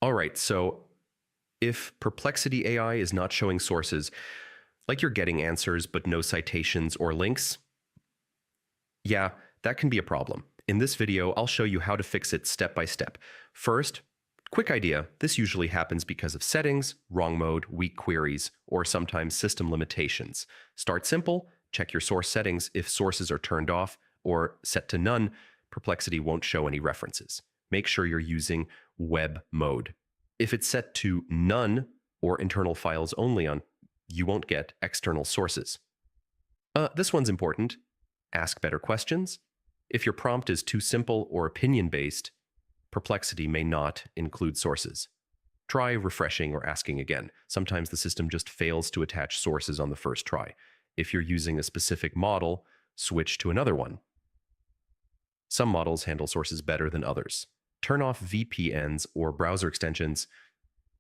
All right, so if Perplexity AI is not showing sources, like you're getting answers but no citations or links, yeah, that can be a problem. In this video, I'll show you how to fix it step by step. First, quick idea, this usually happens because of settings, wrong mode, weak queries, or sometimes system limitations. Start simple, check your source settings. If sources are turned off or set to none, Perplexity won't show any references. Make sure you're using web mode. If it's set to none or internal files only on, you won't get external sources. This one's important. Ask better questions. If your prompt is too simple or opinion-based, Perplexity may not include sources. Try refreshing or asking again. Sometimes the system just fails to attach sources on the first try. If you're using a specific model, switch to another one. Some models handle sources better than others. Turn off VPNs or browser extensions.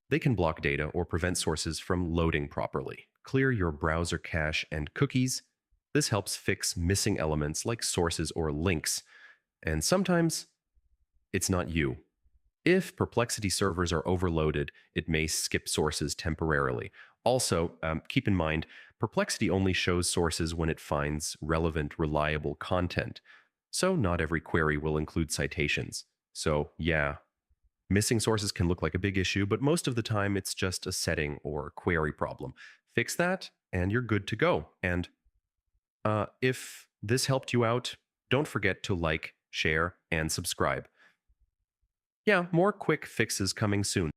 They can block data or prevent sources from loading properly. Clear your browser cache and cookies. This helps fix missing elements like sources or links. And sometimes it's not you. If Perplexity servers are overloaded, it may skip sources temporarily. Also, keep in mind, Perplexity only shows sources when it finds relevant, reliable content. So not every query will include citations. So yeah, missing sources can look like a big issue, but most of the time it's just a setting or query problem. Fix that and you're good to go. And if this helped you out, don't forget to like, share, and subscribe. Yeah, more quick fixes coming soon.